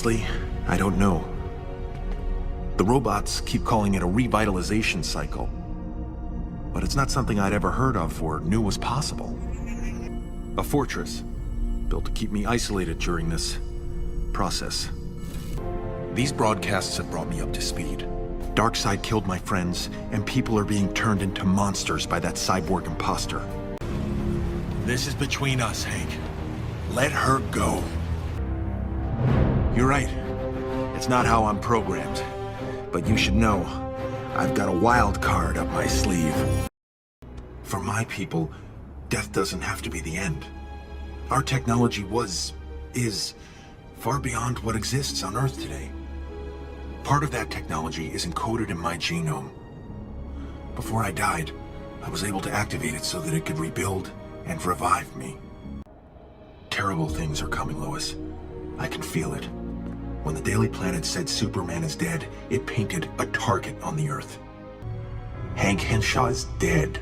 Honestly, I don't know. The robots keep calling it a revitalization cycle. But it's not something I'd ever heard of or knew was possible. A fortress, built to keep me isolated during this process. These broadcasts have brought me up to speed. Darkseid killed my friends, and people are being turned into monsters by that cyborg imposter. This is between us, Hank. Let her go. You're right. It's not how I'm programmed. But you should know, I've got a wild card up my sleeve. For my people, death doesn't have to be the end. Our technology is far beyond what exists on Earth today. Part of that technology is encoded in my genome. Before I died, I was able to activate it so that it could rebuild and revive me. Terrible things are coming, Lois. I can feel it. When the Daily Planet said Superman is dead, it painted a target on the Earth. Hank Henshaw is dead.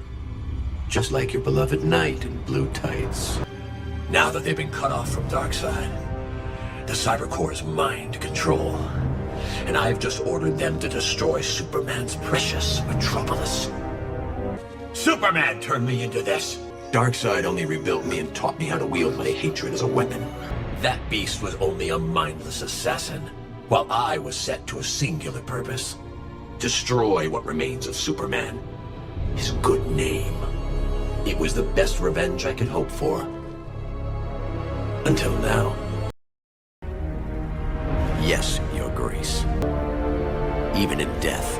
Just like your beloved knight in blue tights. Now that they've been cut off from Darkseid, the Cyber Core is mine to control. And I've just ordered them to destroy Superman's precious metropolis. Superman turned me into this. Darkseid only rebuilt me and taught me how to wield my hatred as a weapon. That beast was only a mindless assassin, while I was set to a singular purpose. Destroy what remains of Superman. His good name. It was the best revenge I could hope for. Until now. Yes, Your Grace. Even in death,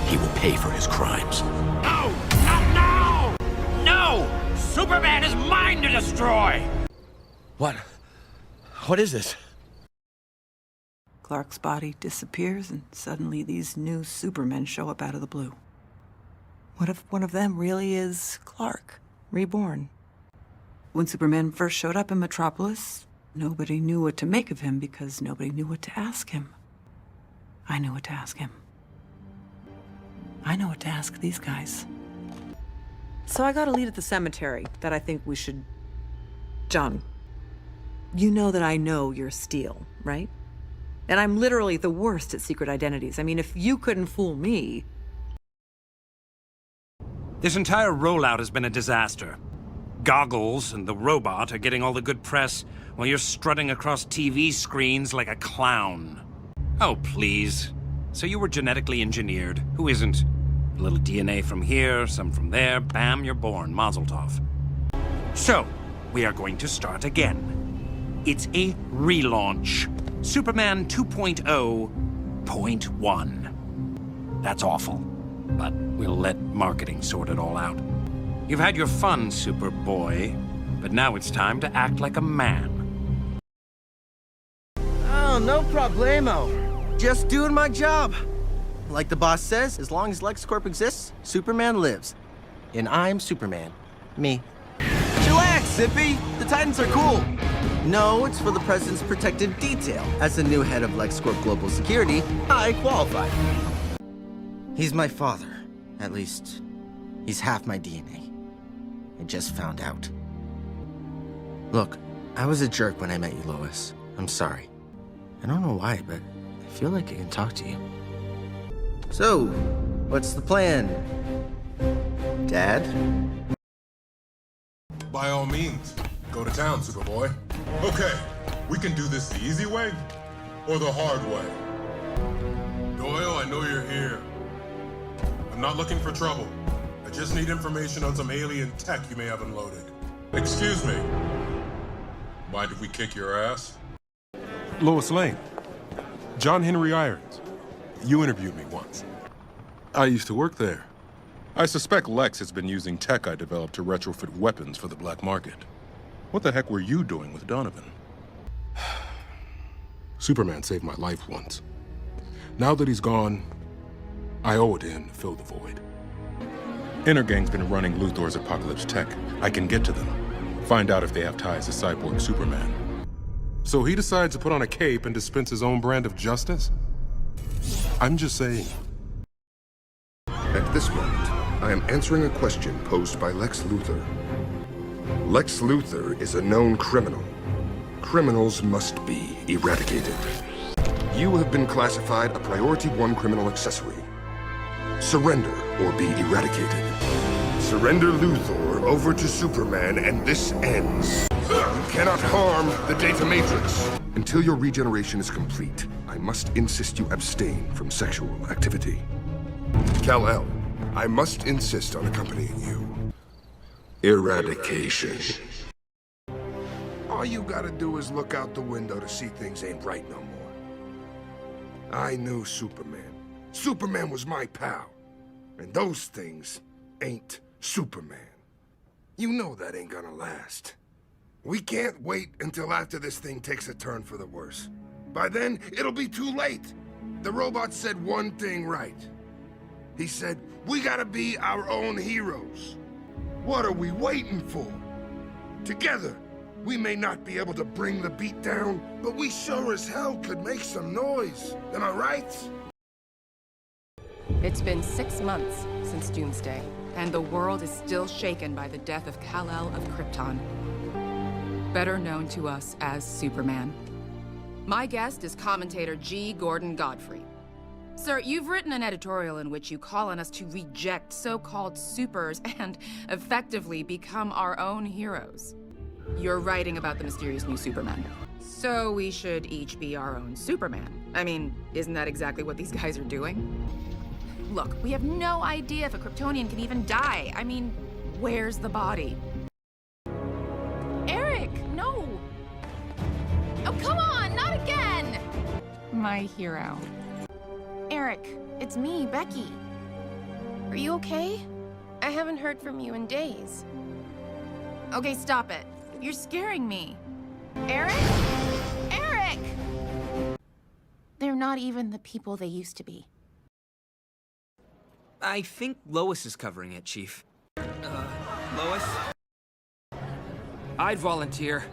he will pay for his crimes. No! Not now! No! Superman is mine to destroy! What is this? Clark's body disappears, and suddenly these new Supermen show up out of the blue. What if one of them really is Clark, reborn? When Superman first showed up in Metropolis, nobody knew what to make of him because nobody knew what to ask him. I knew what to ask him. I know what to ask these guys. So I got a lead at the cemetery that I think we should... John, you know that I know you're Steel, right? And I'm literally the worst at secret identities. I mean, if you couldn't fool me... This entire rollout has been a disaster. Goggles and the robot are getting all the good press while you're strutting across TV screens like a clown. Oh, please. So you were genetically engineered. Who isn't? A little DNA from here, some from there. Bam, you're born. Mazel tov. So, we are going to start again. It's a relaunch. Superman 2.0.1. That's awful, but we'll let marketing sort it all out. You've had your fun, Superboy, but now it's time to act like a man. Oh, no problemo. Just doing my job. Like the boss says, as long as LexCorp exists, Superman lives. And I'm Superman. Me. Chillax, Zippy! The Titans are cool. No, it's for the President's protective detail. As the new head of LexCorp Global Security, I qualify. He's my father. At least, he's half my DNA. I just found out. Look, I was a jerk when I met you, Lois. I'm sorry. I don't know why, but I feel like I can talk to you. So, what's the plan, Dad? By all means, go to town, Superboy. Okay, we can do this the easy way or the hard way. Doyle, I know you're here. I'm not looking for trouble. I just need information on some alien tech you may have unloaded. Excuse me. Mind if we kick your ass? Lois Lane. John Henry Irons. You interviewed me once. I used to work there. I suspect Lex has been using tech I developed to retrofit weapons for the black market. What the heck were you doing with Donovan? Superman saved my life once. Now that he's gone, I owe it to him to fill the void. Intergang's been running Luthor's Apocalypse tech. I can get to them, find out if they have ties to Cyborg Superman. So he decides to put on a cape and dispense his own brand of justice? I'm just saying. At this moment, I am answering a question posed by Lex Luthor. Lex Luthor is a known criminal. Criminals must be eradicated. You have been classified a Priority 1 criminal accessory. Surrender or be eradicated. Surrender Luthor over to Superman and this ends. You cannot harm the data matrix. Until your regeneration is complete, I must insist you abstain from sexual activity. Kal-El, I must insist on accompanying you. Eradication. All you gotta do is look out the window to see things ain't right no more. I knew Superman. Superman was my pal. And those things ain't Superman. You know that ain't gonna last. We can't wait until after this thing takes a turn for the worse. By then, it'll be too late. The robot said one thing right. He said, we gotta be our own heroes. What are we waiting for? Together, we may not be able to bring the beat down, but we sure as hell could make some noise. Am I right? It's been 6 months since Doomsday, and the world is still shaken by the death of Kal-El of Krypton, better known to us as Superman. My guest is commentator G. Gordon Godfrey. Sir, you've written an editorial in which you call on us to reject so-called supers and effectively become our own heroes. You're writing about the mysterious new Supermen. So we should each be our own Superman. I mean, isn't that exactly what these guys are doing? Look, we have no idea if a Kryptonian can even die. I mean, where's the body? Eric, no! Oh, come on, not again! My hero. Eric, it's me, Becky. Are you okay? I haven't heard from you in days. Okay, stop it. You're scaring me. Eric? Eric! They're not even the people they used to be. I think Lois is covering it, Chief. Lois? I'd volunteer,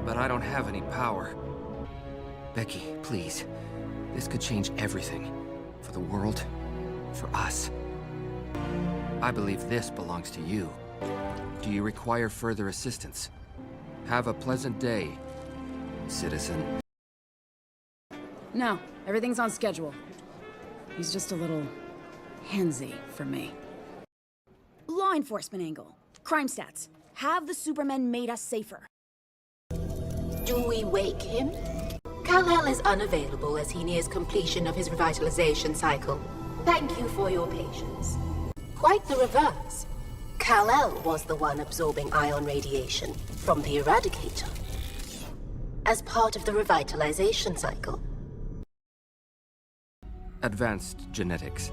but I don't have any power. Becky, please. This could change everything. For the world, for us. I believe this belongs to you. Do you require further assistance? Have a pleasant day, citizen. No, everything's on schedule. He's just a little handsy for me. Law enforcement angle. Crime stats. Have the Supermen made us safer? Do we wake him? Kal-El is unavailable as he nears completion of his revitalization cycle. Thank you for your patience. Quite the reverse. Kal-El was the one absorbing ion radiation from the Eradicator as part of the revitalization cycle. Advanced genetics.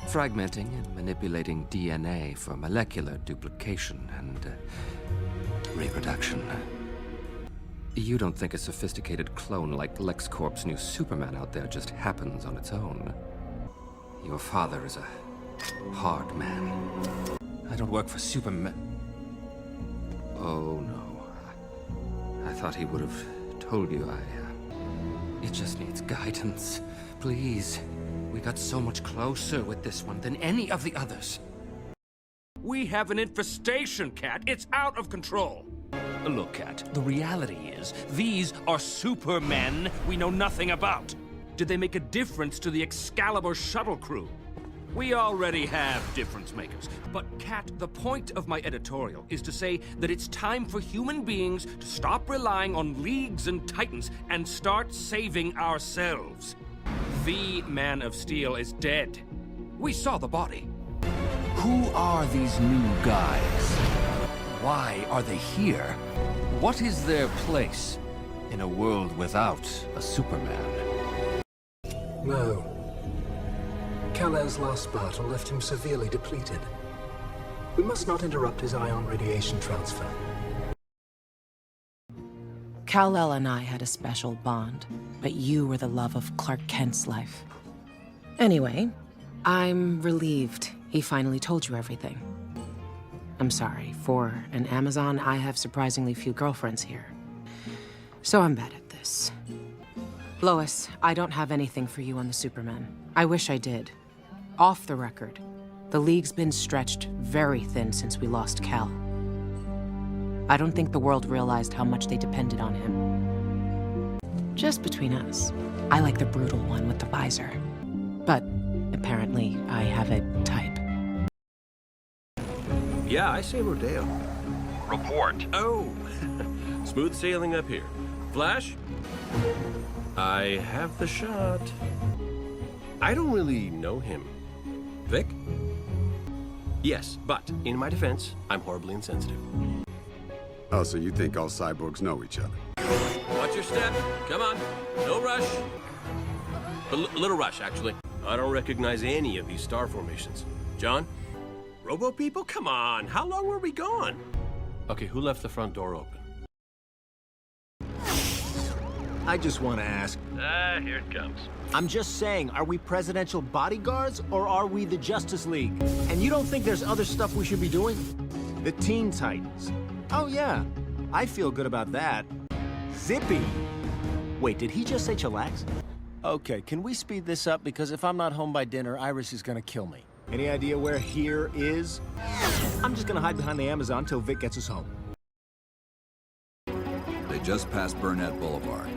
Fragmenting and manipulating DNA for molecular duplication and reproduction. You don't think a sophisticated clone like LexCorp's new Superman out there just happens on its own. Your father is a hard man. I don't work for Superman. Oh, no. I thought he would have told you. It just needs guidance. Please. We got so much closer with this one than any of the others. We have an infestation, Cat. It's out of control. Look, Cat, the reality is, these are Supermen we know nothing about. Did they make a difference to the Excalibur shuttle crew? We already have difference makers. But, Cat, the point of my editorial is to say that it's time for human beings to stop relying on leagues and titans and start saving ourselves. The Man of Steel is dead. We saw the body. Who are these new guys? Why are they here? What is their place in a world without a Superman? No. Kal-El's last battle left him severely depleted. We must not interrupt his ion radiation transfer. Kal-El and I had a special bond, but you were the love of Clark Kent's life. Anyway, I'm relieved he finally told you everything. I'm sorry, for an Amazon, I have surprisingly few girlfriends here. So I'm bad at this. Lois, I don't have anything for you on the Supermen. I wish I did. Off the record, the League's been stretched very thin since we lost Kal. I don't think the world realized how much they depended on him. Just between us, I like the brutal one with the visor. But apparently, I have a type. Yeah, I say Rodeo. Report. Oh, smooth sailing up here. Flash? I have the shot. I don't really know him. Vic? Yes, but in my defense, I'm horribly insensitive. Oh, so you think all cyborgs know each other? Watch your step. Come on. No rush. A little rush, actually. I don't recognize any of these star formations. John? Robo people? Come on. How long were we gone? Okay, who left the front door open? I just want to ask. Here it comes. I'm just saying, are we presidential bodyguards or are we the Justice League? And you don't think there's other stuff we should be doing? The Teen Titans. Oh yeah, I feel good about that. Zippy. Wait, did he just say chillax? Okay, can we speed this up? Because if I'm not home by dinner, Iris is gonna kill me. Any idea where here is? I'm just gonna hide behind the Amazon till Vic gets us home. They just passed Burnett Boulevard.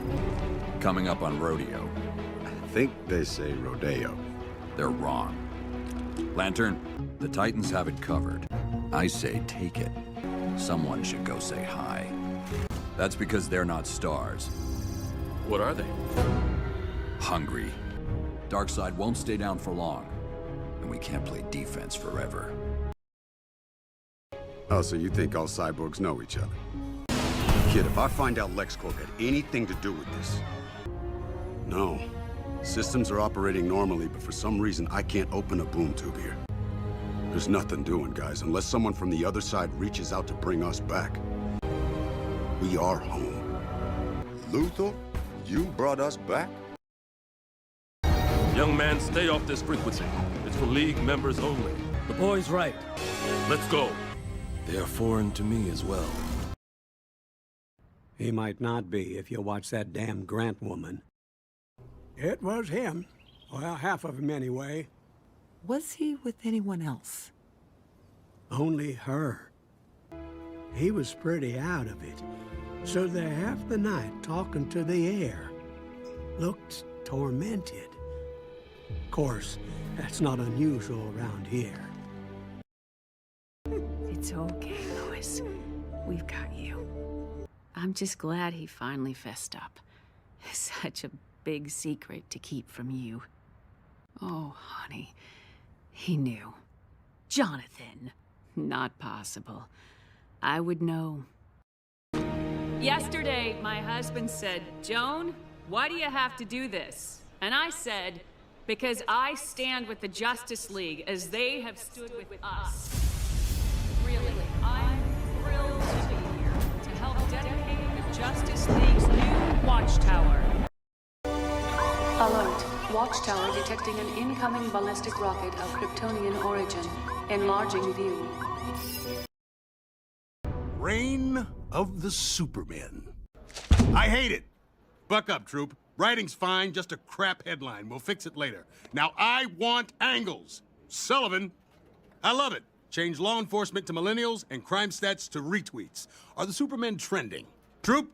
Coming up on Rodeo. I think they say Rodeo. They're wrong. Lantern, the Titans have it covered. I say take it. Someone should go say hi. That's because they're not stars. What are they? Hungry. Darkseid won't stay down for long. And we can't play defense forever. Oh, so you think all cyborgs know each other? Kid, if I find out LexCorp had anything to do with this... No. Systems are operating normally, but for some reason I can't open a boom tube here. There's nothing doing, guys, unless someone from the other side reaches out to bring us back. We are home. Luthor, you brought us back? Young man, stay off this frequency. It's for League members only. The boy's right. Let's go. They are foreign to me as well. He might not be if you watch that damn Grant woman. It was him. Well, half of him anyway. Was he with anyone else? Only her. He was pretty out of it. So they're half the night talking to the air. Looked tormented. Of course, that's not unusual around here. It's okay, Lois. We've got you. I'm just glad he finally fessed up. Such a big secret to keep from you. Oh, honey. He knew. Jonathan. Not possible. I would know. Yesterday, my husband said, "Joan, why do you have to do this?" And I said, "Because I stand with the Justice League as they have stood with us." Really, I'm thrilled to be here to help dedicate the Justice League's new Watchtower. Alert. Watchtower detecting an incoming ballistic rocket of Kryptonian origin. Enlarging view. Reign of the Supermen. I hate it. Buck up, troop. Writing's fine, just a crap headline. We'll fix it later. Now I want angles. Sullivan, I love it. Change law enforcement to millennials and crime stats to retweets. Are the Supermen trending? Troop?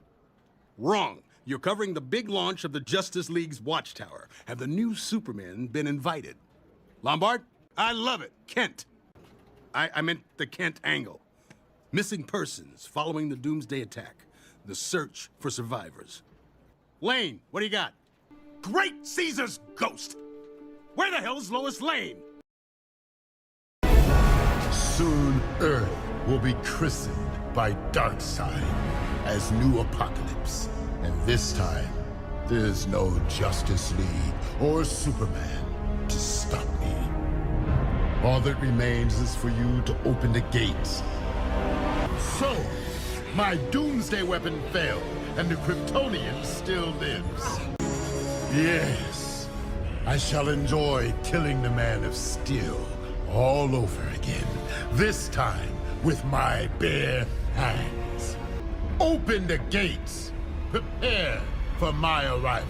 Wrong. You're covering the big launch of the Justice League's Watchtower. Have the new Supermen been invited? Lombard? I love it. Kent. I meant the Kent angle. Missing persons following the Doomsday attack. The search for survivors. Lane, what do you got? Great Caesar's ghost! Where the hell is Lois Lane? Soon Earth will be christened by Darkseid as New Apocalypse. And this time, there's no Justice League or Superman to stop me. All that remains is for you to open the gates. So, my doomsday weapon failed, and the Kryptonian still lives. Yes, I shall enjoy killing the Man of Steel all over again, this time with my bare hands. Open the gates. Prepare for my arrival.